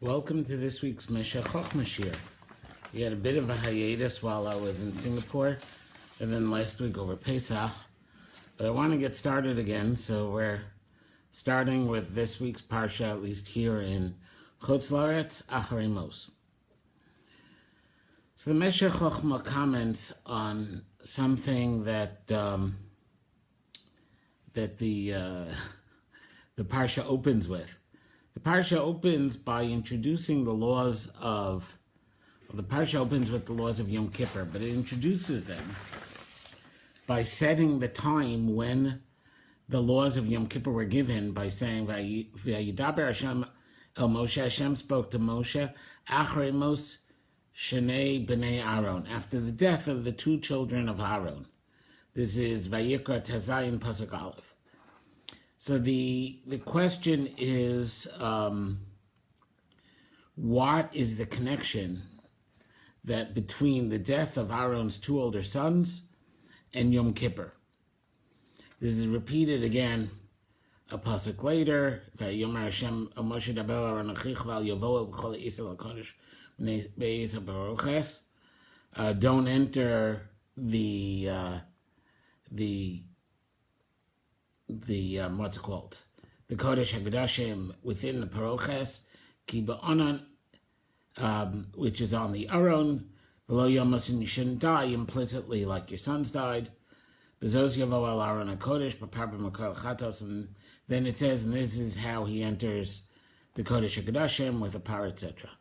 Welcome to this week's Meshekh Chokhmah shir. We had a bit of a hiatus while I was in Singapore, and then last week over Pesach. But I want to get started again, so we're starting with this week's parsha, at least here in Chutz La'aretz, Acharei. So the Meshekh Chokhmah comments on something that the parsha opens with. The parsha opens by introducing the laws of, the parsha opens with the laws of Yom Kippur, but it introduces them by setting the time when the laws of Yom Kippur were given by saying, V'yidaber Hashem el Moshe, Hashem spoke to Moshe, Acharei Mos Shnei B'nei Aharon, after the death of the two children of Aharon. This is Vayikra Tezayin Pasuk Aleph. So the question is, what is the connection that between the death of Aaron's two older sons and Yom Kippur? This is repeated again a pasuk later. Vayomer Hashem el Moshe daber Aaron achicha v'al yavo el b'chol Yisrael hakodesh b'nei Beis habaruches. Don't enter the what's it called? The Kodesh HaKodashim within the Paroches, Ki Ba'anan, which is on the Aharon, V'lo Yomos, and you shouldn't die implicitly like your sons died. B'zos Yavo al Aharon HaKodesh, B'par B'makar Chatos, and then it says, and this is how he enters the Kodesh HaKodashim with a par, etc.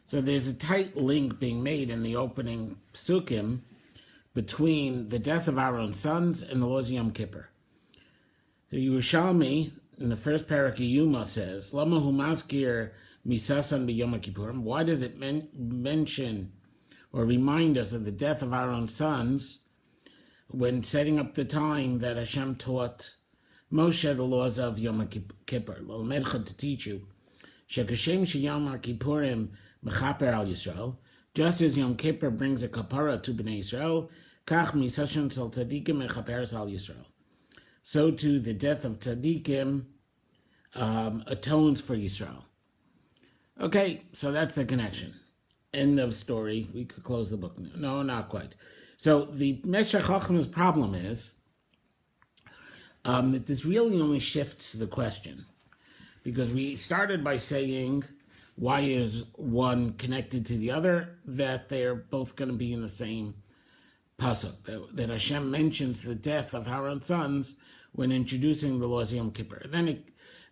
So there's a tight link being made in the opening psukim between the death of Aaron's sons and the laws of Yom Kippur. The Yerushalmi, in the first parak of Yuma, says, Lama hu maskir misasan b'Yom Kippurim. Why does it mention or remind us of the death of Aaron's sons when setting up the time that Hashem taught Moshe the laws of Yom Kippur? L'medcha, to teach you, shekashem sheyom Kippurim mechaper al Yisrael, just as Yom Kippur brings a kapara to Bnei Yisrael, kach misasan sal tzadikim mechaper al Yisrael. So too the death of tzaddikim atones for Yisrael. Okay, so that's the connection. End of story. We could close the book now. No, not quite. So the Meshekh Chokhmah's problem is that this really only shifts the question, because we started by saying, why is one connected to the other? That they're both going to be in the same pasuk. That Hashem mentions the death of Aaron's sons when introducing the laws of Yom Kippur. Then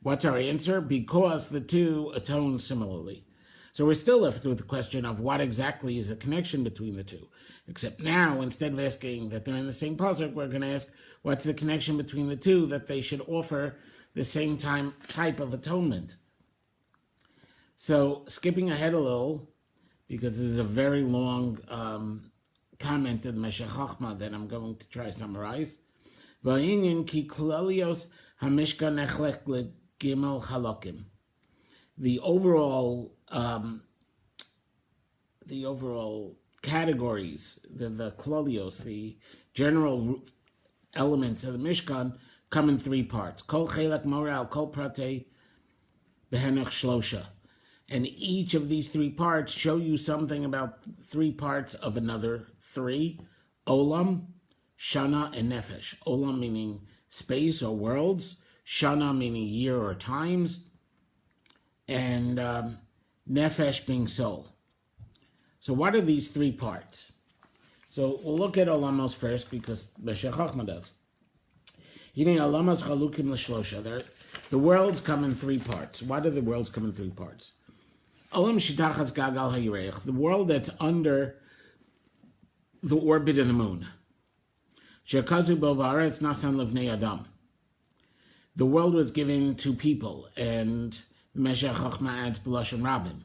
what's our answer? Because the two atone similarly. So we're still left with the question of what exactly is the connection between the two. Except now, instead of asking that they're in the same pasuk, we're going to ask what's the connection between the two, that they should offer the same type of atonement. So skipping ahead a little, because this is a very long comment in Meshekh Chokhmah that I'm going to try to summarize. V'inyan ki klalios haMiqdash nechlek legimel halakim. The overall categories, the klalios, the general elements of the Mishkan, come in three parts. Kol chelak moral, kol prate behenach shlosha. And each of these three parts show you something about three parts of another three. Olam, Shana, and Nefesh. Olam meaning space or worlds. Shana meaning year or times. And Nefesh being soul. So what are these three parts? So we'll look at Olamos first, because Meshekh Chokhmah does. Olamos chalukim l'shlosha. The worlds come in three parts. Why do the worlds come in three parts? Olam shitachas gagal ha'yireich. The world that's under the orbit of the moon. Shekazu b'varetz nasan levnei adam. The world was given to people, and Meshekh Chokhmah adds b'lashon rabim.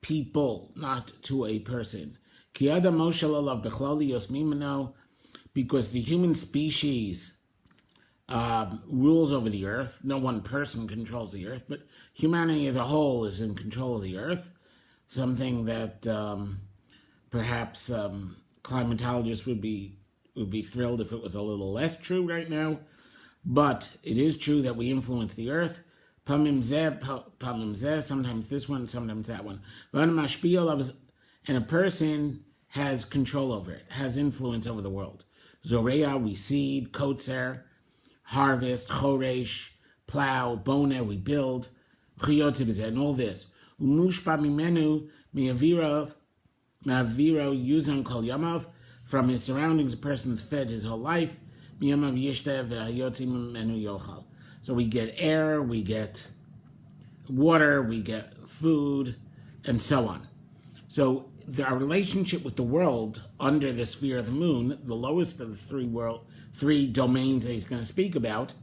People, not to a person. Ki adam moshel alav b'chlali yosmimeno, because the human species rules over the earth. No one person controls the earth, but humanity as a whole is in control of the earth. Something that perhaps climatologists would be thrilled if it was a little less true right now. But it is true that we influence the earth Sometimes this one, sometimes that one. And a person has control over it, has influence over the world. Zoreya, we seed, kotzer, harvest, choresh, plow, boneh, we build, and all this. Umushpa mimenu mi'aviro yuzon kol yamav. From his surroundings, a person's fed his whole life. Miyamav yishtev v'hayotzi mimenu yochal. So we get air, we get water, we get food, and so on. So our relationship with the world under the sphere of the moon, the lowest of the three domains that he's going to speak about,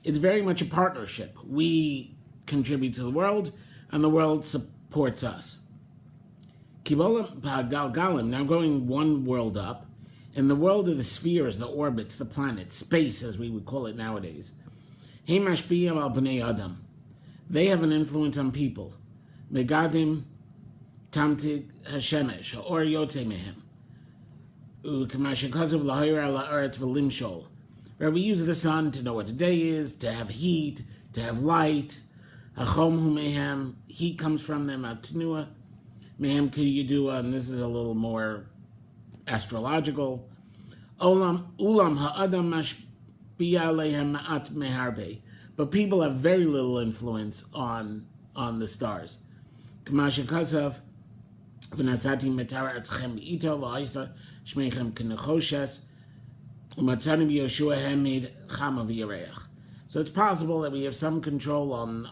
it's very much a partnership. We contribute to the world, and the world supports us. Now going one world up, in the world of the spheres, the orbits, the planets, space as we would call it nowadays, they have an influence on people. Megadim tamtig hashemesh or yotze mehem. U'kamashikazav lahayir ala aretz v'limshol. Where we use the sun to know what the day is, to have heat, to have light. Hachom hu mehem, heat comes from them. Atnua mehem kiyudua, and this is a little more astrological. Ulam ha'adam mashbiya alehem ma'at meharbe. But people have very little influence on the stars. Kamashikazav v'nasati metara etzchem ito v'aisa shmeichem k'nechoshes. So it's possible that we have some control on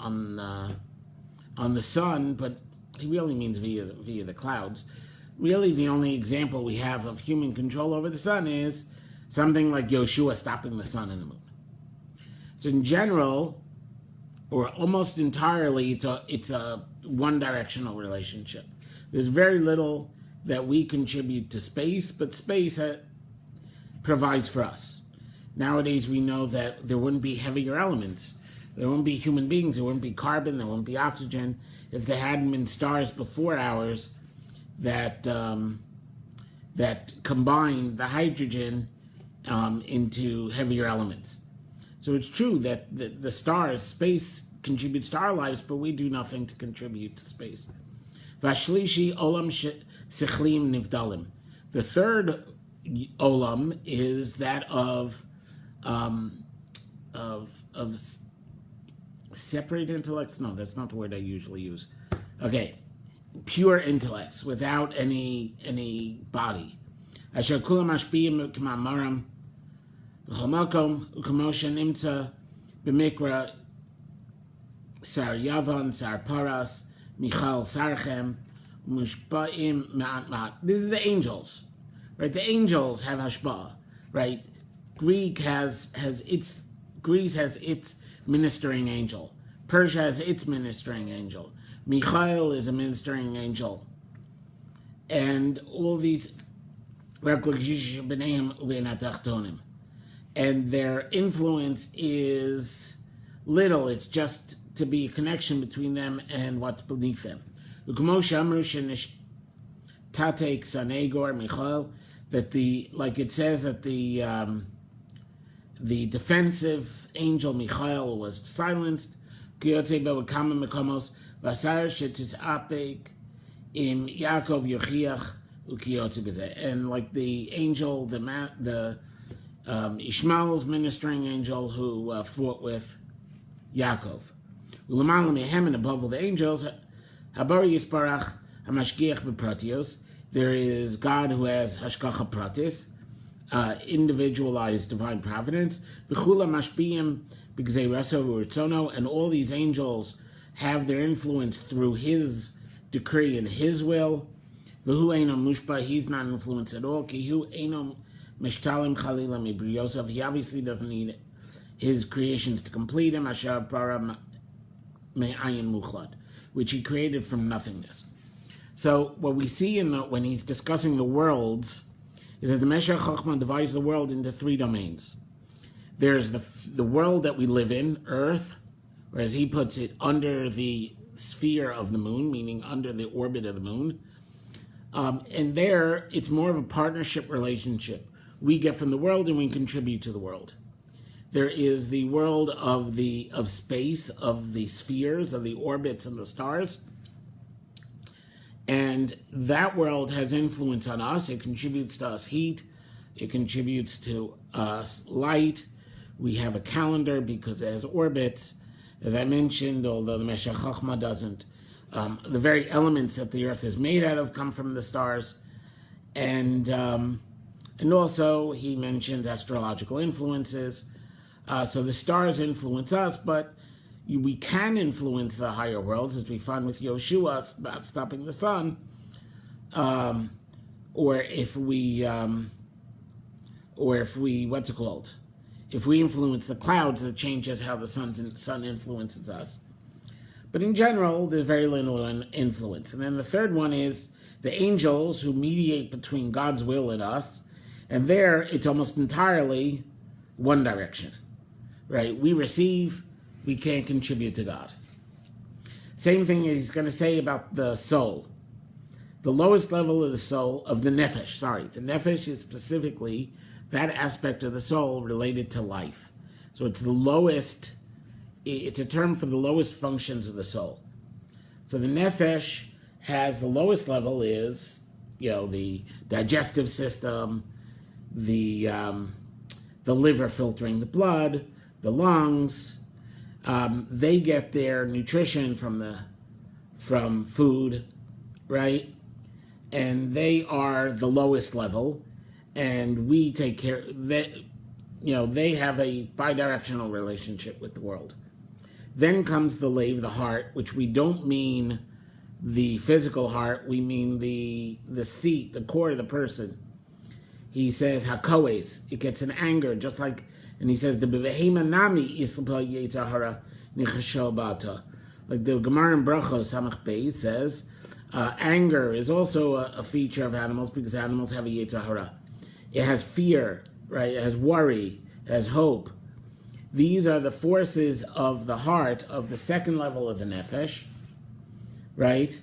the sun, but he really means via the clouds. Really, the only example we have of human control over the sun is something like Yoshua stopping the sun and the moon. So in general, or almost entirely, it's a one-directional relationship. There's very little that we contribute to space, but space provides for us. Nowadays, we know that there wouldn't be heavier elements. There wouldn't be human beings. There wouldn't be carbon. There wouldn't be oxygen if there hadn't been stars before ours that combine the hydrogen into heavier elements. So it's true that the stars, space, contributes to our lives, but we do nothing to contribute to space. Vashlishi olam sichlim nivdalim. The third olam is that of separate intellects. No, that's not the word I usually use. Okay, pure intellects without any body. Asher kulam mashpiyim k'ma'amaram v'chomakom u'kamosha nimtza b'mikra sar yavan sar paras michal sarchem mushpa'im ma'at ma'at. This is the angels. Right, the angels have hashpah, right? Greece has its ministering angel. Persia has its ministering angel. Michael is a ministering angel. And all these, and their influence is little. It's just to be a connection between them and what's beneath them. That like it says that the defensive angel Michael was silenced. And like the angel, the Ishmael's ministering angel who fought with Yaakov. And above all the angels, there is God who has hashgacha pratis, individualized divine providence. And all these angels have their influence through his decree and his will. He's not influenced at all. He obviously doesn't need his creations to complete him, which he created from nothingness. So what we see when he's discussing the worlds is that the Meshekh Chokhmah divides the world into three domains. There's the world that we live in, Earth, or as he puts it, under the sphere of the moon, meaning under the orbit of the moon. And there, it's more of a partnership relationship. We get from the world and we contribute to the world. there is the world of space, of the spheres, of the orbits and the stars. And that world has influence on us. It contributes to us heat. It contributes to us light. We have a calendar because it has orbits. As I mentioned, although the Meshekh Chokhmah doesn't, the very elements that the earth is made out of come from the stars. And also he mentioned astrological influences. So the stars influence us, but we can influence the higher worlds, as we find with Yoshua about stopping the sun. Or if we, what's it called? If we influence the clouds, that changes how the sun influences us. But in general, there's very little influence. And then the third one is the angels who mediate between God's will and us. And there, it's almost entirely one direction, right? We receive, we can't contribute to God. Same thing he's going to say about the soul. The lowest level of the soul, of the nefesh, the nefesh is specifically that aspect of the soul related to life. So it's the lowest, it's a term for the lowest functions of the soul. So the nefesh has the lowest level is, the digestive system, the liver filtering the blood, the lungs. They get their nutrition from food, right? And they are the lowest level, and we take care that. They have a bidirectional relationship with the world. Then comes the lave, the heart, which we don't mean the physical heart, we mean the seat, the core of the person. He says hakoes, it gets an anger, just like, and he says the bevehema nami islapa yetzahara nichashobata. Like the Gemara in Brachos Beis says, anger is also a feature of animals because animals have a yetzahara. It has fear, right? It has worry, it has hope. These are the forces of the heart of the second level of the nefesh, right?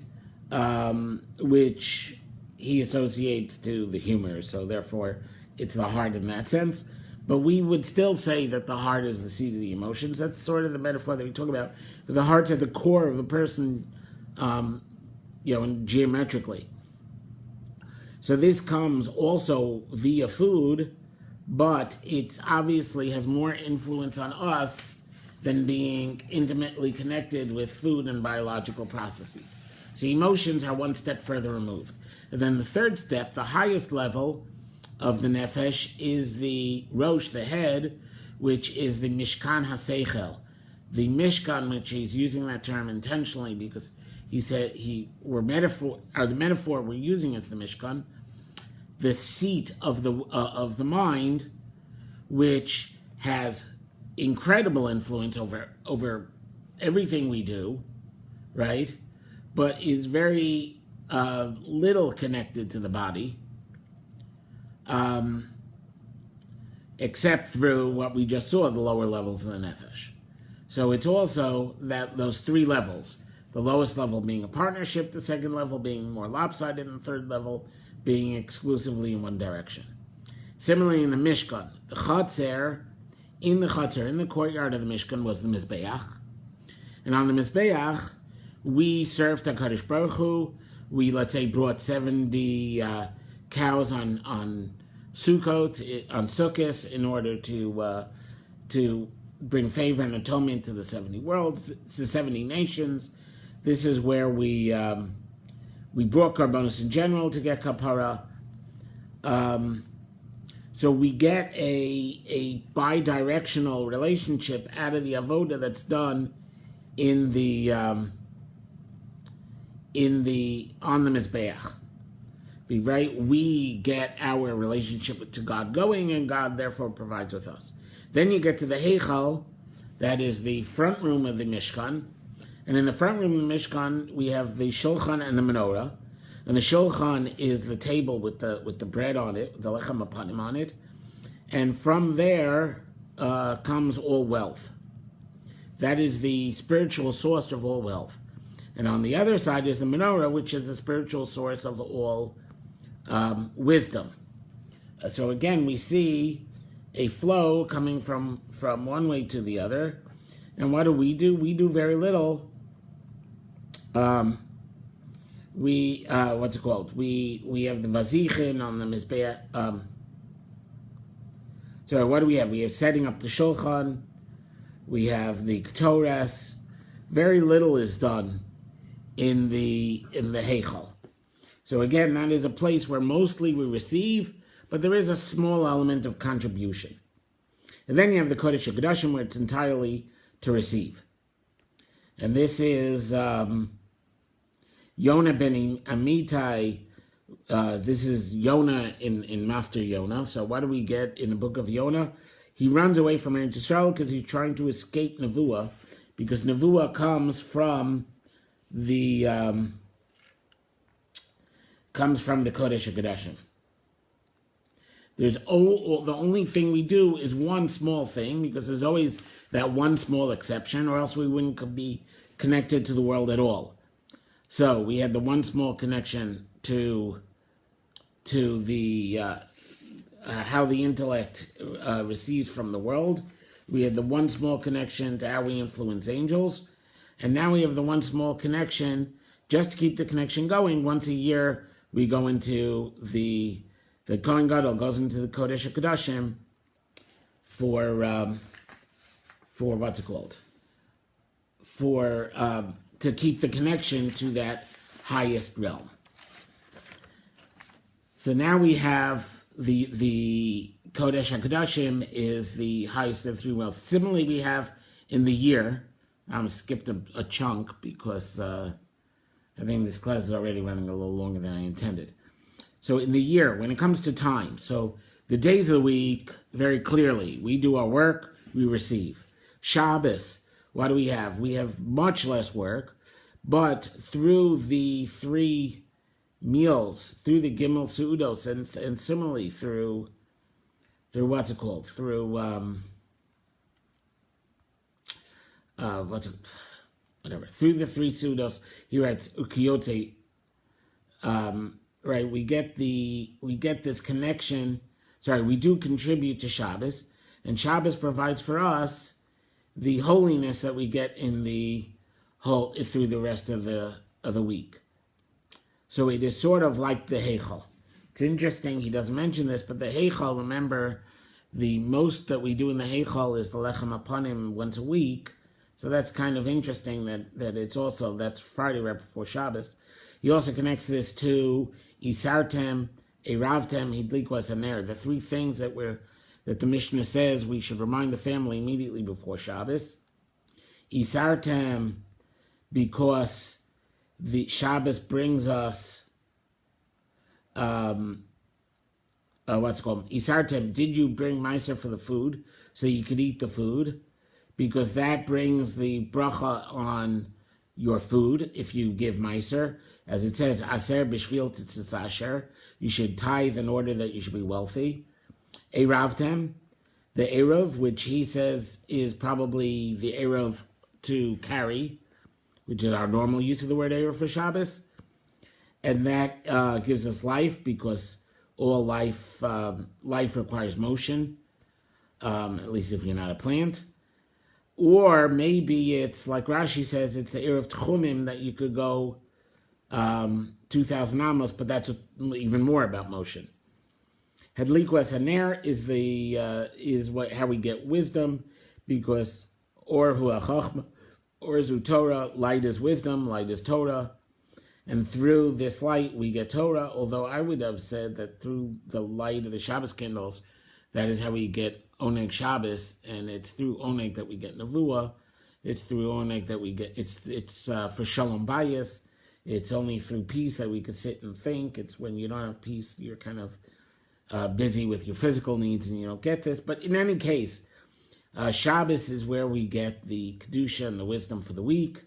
Which he associates to the humor, so therefore it's the heart in that sense. But we would still say that the heart is the seat of the emotions. That's sort of the metaphor that we talk about, because the heart's at the core of a person, geometrically. So this comes also via food, but it obviously has more influence on us than being intimately connected with food and biological processes. So emotions are one step further removed. And then the third step, the highest level of the nefesh, is the rosh, the head, which is the mishkan haseichel. The mishkan, which he's using that term intentionally because he said the metaphor we're using is the mishkan, the seat of the mind, which has incredible influence over everything we do, right? But is very little connected to the body, except through what we just saw, the lower levels of the nefesh. So it's also that those three levels, the lowest level being a partnership, the second level being more lopsided, and the third level being exclusively in one direction. Similarly, in the Mishkan, the Chatzer, in the courtyard of the Mishkan was the Mizbeach. And on the Mizbeach, we served HaKadosh Baruch Hu. We, let's say, brought 70 cows on Sukkot, on Sukkot, in order to bring favor and atonement to the 70 worlds, the 70 nations. This is where we brought Karbonos in general to get Kapara. So we get a bi-directional relationship out of the avoda that's done on the Mizbeach. Right? We get our relationship to God going, and God therefore provides with us. Then you get to the Heichal, that is the front room of the Mishkan. And in the front room of the Mishkan, we have the Shulchan and the Menorah. And the Shulchan is the table with the bread on it, the lechem apanim on it. And from there comes all wealth. That is the spiritual source of all wealth. And on the other side is the Menorah, which is the spiritual source of all wisdom. So again, we see a flow coming from one way to the other. And what do? We do very little. We what's it called? We have the vazichin on the mizbeach. So what do we have? We have setting up the shulchan. We have the ketores. Very little is done in the heichal. So again, that is a place where mostly we receive, but there is a small element of contribution. And then you have the Kodesh HaKodashim, where it's entirely to receive. And this is Yonah ben Amitai. This is Yonah in Mafter Yonah. So what do we get in the book of Yonah? He runs away from Eretz Yisrael because he's trying to escape Nevuah, because Nevuah comes from the Kodesh HaKodashim. There's the only thing we do is one small thing, because there's always that one small exception, or else we wouldn't be connected to the world at all. So we had the one small connection to the how the intellect receives from the world. We had the one small connection to how we influence angels, and now we have the one small connection just to keep the connection going. Once a year, we go into the Kohen Gadol goes into the Kodesh HaKodashim for what's it called? To keep the connection to that highest realm. So now we have the Kodesh HaKodashim is the highest of the three realms. Similarly, we have in the year, I skipped a chunk because I think this class is already running a little longer than I intended. So in the year, when it comes to time, so the days of the week, very clearly, we do our work, we receive. Shabbos, what do we have? We have much less work, but through the 3 meals, through the Gimel Seudos, and similarly through what's it called? Through, through the 3 Seudos, here at Ukiyote, right, we get this connection. We do contribute to Shabbos, and Shabbos provides for us the holiness that we get in the whole through the rest of the week. So it is sort of like the Heichal. It's interesting, he doesn't mention this, but the Heichal, remember, the most that we do in the Heichal is the Lechem Apanim once a week. So that's kind of interesting that it's also, that's Friday right before Shabbos. He also connects this to Isartem, Eravtem, Hidlikwas, and Ner, the 3 things that the Mishnah says we should remind the family immediately before Shabbos. Isartem, because the Shabbos brings us, what's it called? Isartem, did you bring Meiser for the food so you could eat the food? Because that brings the bracha on your food if you give Meiser. As it says, Aser b'shvil tzitzis asher, you should tithe in order that you should be wealthy. Eravtem, the Erev, which he says is probably the Erev to carry, which is our normal use of the word Erev for Shabbos. And that gives us life, because all life requires motion, at least if you're not a plant. Or maybe it's, like Rashi says, it's the Erev Tchumim that you could go 2,000 amos, but that's even more about motion. Hadlikwas Haner is how we get wisdom, because or hu Chokhmah, or zu Torah, light is wisdom, light is Torah, and through this light we get Torah. Although I would have said that through the light of the Shabbos candles, that is how we get Oneg Shabbos, and it's through Oneg that we get Nevuah. It's through Oneg that we get. It's for Shalom Bayis. It's only through peace that we could sit and think. It's when you don't have peace, you're kind of busy with your physical needs and you don't get this. But in any case, Shabbos is where we get the Kedusha and the wisdom for the week,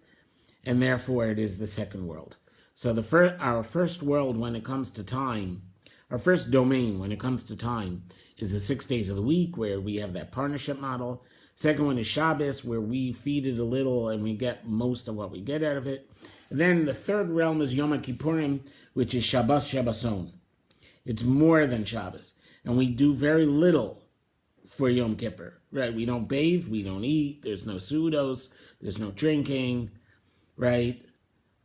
and therefore it is the second world. So our first world when it comes to time, our first domain when it comes to time is the 6 days of the week, where we have that partnership model. Second one is Shabbos, where we feed it a little and we get most of what we get out of it. And then the third realm is Yom Kippurim, which is Shabbos Shabboson. It's more than Shabbos. And we do very little for Yom Kippur, right? We don't bathe, we don't eat, there's no sudos, there's no drinking, right?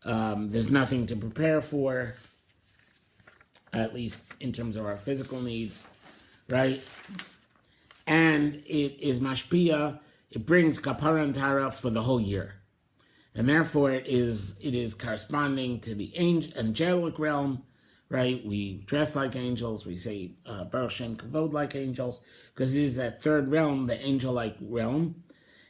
There's nothing to prepare for, at least in terms of our physical needs, right? And it is mashpia, it brings kapara and tara for the whole year. And therefore it is corresponding to the angelic realm, right? We dress like angels, we say Baruch Shem Kavod like angels, because it is that third realm, the angel-like realm.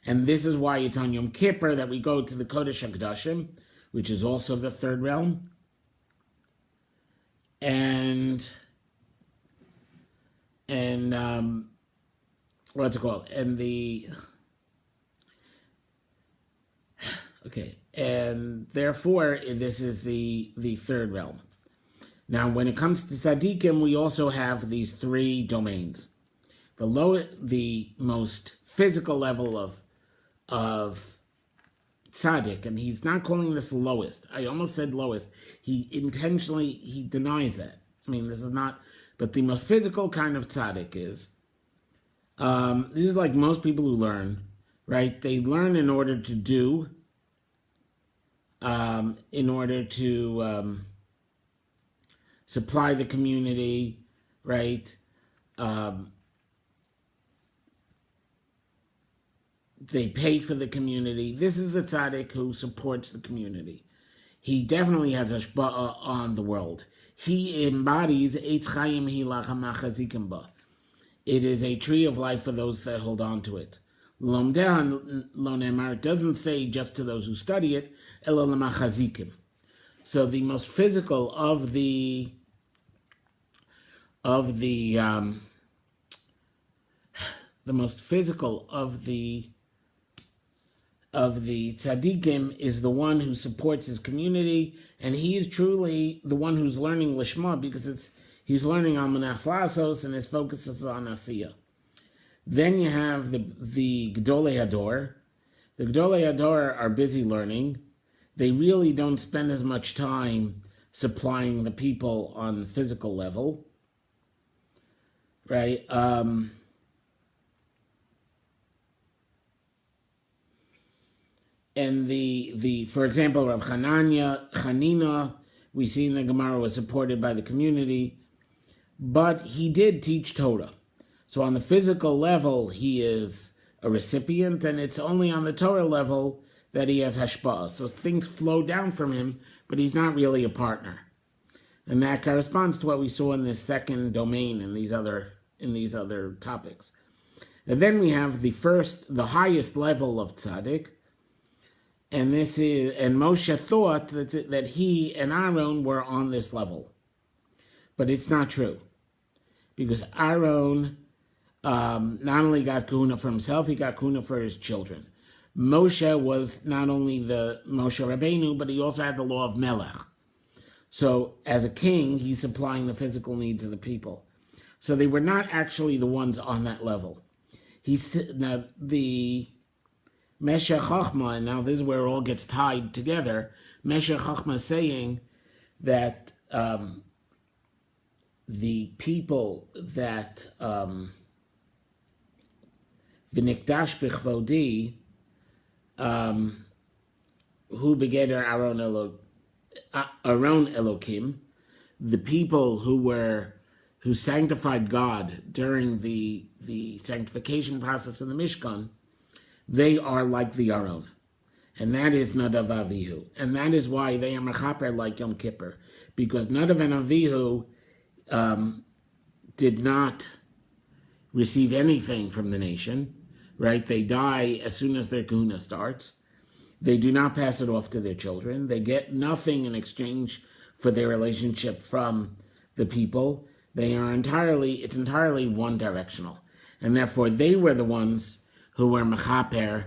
And this is why it's on Yom Kippur that we go to the Kodesh HaKodashim, which is also the third realm. And what's it called? And therefore this is the third realm. Now, when it comes to tzaddikim, we also have these three domains. The most physical level of tzaddik, and he's not calling this the lowest. I almost said lowest. He intentionally denies that. I mean, this is not. But the most physical kind of tzaddik is. This is like most people who learn, right? They learn in order to do. In order to supply the community, right? They pay for the community. This is a tzaddik who supports the community. He definitely has hashpa'ah on the world. He embodies Eitz Chaim Hilach HaMachazikim Ba. It is a tree of life for those that hold on to it. Lomdehan lo nemar, it doesn't say just to those who study it, elo lemachazikim. So the most physical of the most physical of the tzaddikim is the one who supports his community, and he is truly the one who's learning lishma, because he's learning on Manas Lasos and his focus is on Asiya. Then you have the Gdolei Hador. The Gdolei Hador are busy learning. They really don't spend as much time supplying the people on the physical level, right? And for example, Rav Chanina, we see in the Gemara, was supported by the community, but he did teach Torah. So on the physical level, he is a recipient, and it's only on the Torah level that he has hashpa'ah. So things flow down from him, but he's not really a partner. And that corresponds to what we saw in this second domain in these other topics. And then we have the highest level of tzaddik, and Moshe thought that he and Aharon were on this level. But it's not true. Because Aharon not only got kahuna for himself, he got kahuna for his children. Moshe was not only the Moshe Rabbeinu, but he also had the law of Melech. So as a king, he's supplying the physical needs of the people. So they were not actually the ones on that level. Now the Meshekh Chokhmah, and now this is where it all gets tied together. Meshekh Chokhmah is saying that the people that v'nikdash b'chvodi who begeder Aharon Elokim, the people who sanctified God during the sanctification process in the Mishkan, they are like the Aharon. And that is Nadav Avihu. And that is why they are mechaper like Yom Kippur. Because Nadav and Avihu did not receive anything from the nation, right? They die as soon as their kahuna starts. They do not pass it off to their children. They get nothing in exchange for their relationship from the people. It's entirely one directional. And therefore they were the ones who were mechaper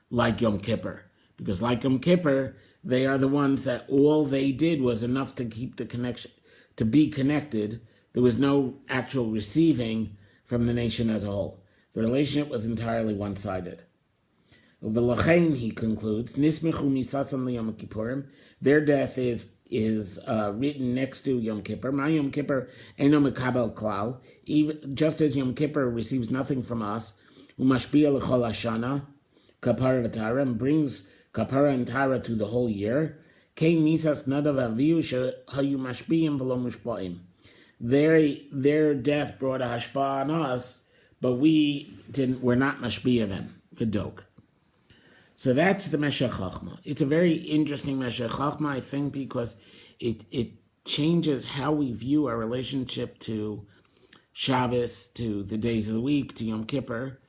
like Yom Kippur. Because like Yom Kippur, they are the ones that all they did was enough to keep the connection, to be connected. There was no actual receiving from the nation as a whole. The relationship was entirely one-sided. V'lachein, he concludes, nismichu misasam liyom kippurim. Their death is written next to Yom Kippur. My Yom Kippur eno mekabel klal. Even just as Yom Kippur receives nothing from us, umashpia l'chol hashana, kapara v'tara, and brings kapara and tara to the whole year. Kein nisas nadav aviu shehayu mashpiyim v'lo mushpa'im. Their death brought a hashpah on us, but we're not mashpia them. V'dok. So that's the Meshekh Chokhmah. It's a very interesting Meshekh Chokhmah, I think, because it changes how we view our relationship to Shabbos, to the days of the week, to Yom Kippur,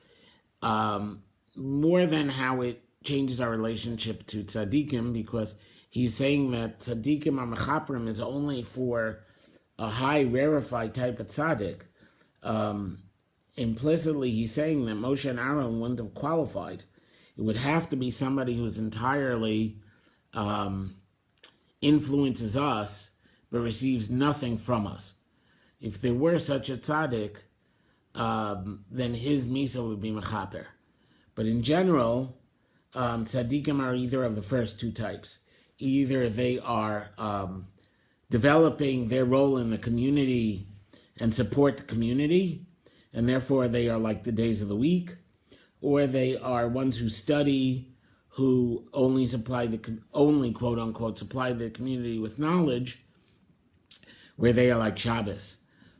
more than how it changes our relationship to tzaddikim, because he's saying that tzaddikim or mechaprim is only for a high, rarefied type of tzaddik. Implicitly, he's saying that Moshe and Aharon wouldn't have qualified. It would have to be somebody who's entirely influences us, but receives nothing from us. If there were such a tzaddik, then his misa would be mechaper. But in general, tzaddikim are either of the first two types. Either they are developing their role in the community and support the community, and therefore they are like the days of the week, or they are ones who study, who only quote unquote supply the community with knowledge, where they are like Shabbos.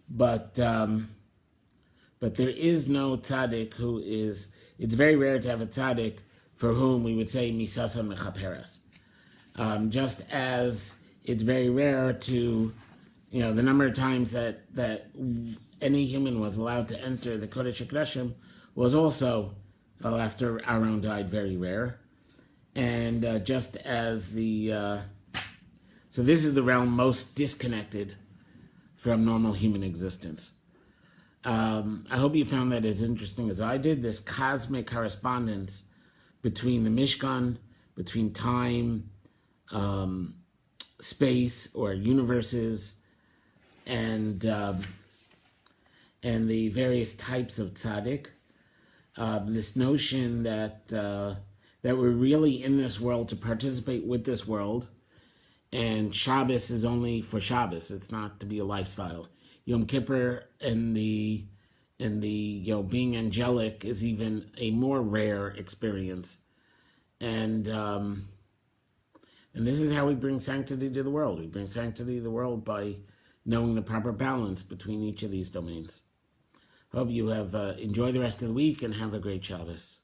But there is no tzaddik who is. It's very rare to have a tzaddik for whom we would say misasa mechaperes. Just as it's very rare to, the number of times that any human was allowed to enter the Kodesh HaKodashim was also, after Aharon died, very rare. And just as so this is the realm most disconnected from normal human existence. I hope you found that as interesting as I did, this cosmic correspondence between the Mishkan, between time, space, or universes, and the various types of tzaddik. This notion that we're really in this world to participate with this world, and Shabbos is only for Shabbos. It's not to be a lifestyle. Yom Kippur and the being angelic is even a more rare experience, and this is how we bring sanctity to the world. We bring sanctity to the world by knowing the proper balance between each of these domains. Hope you have enjoyed the rest of the week and have a great Shabbos.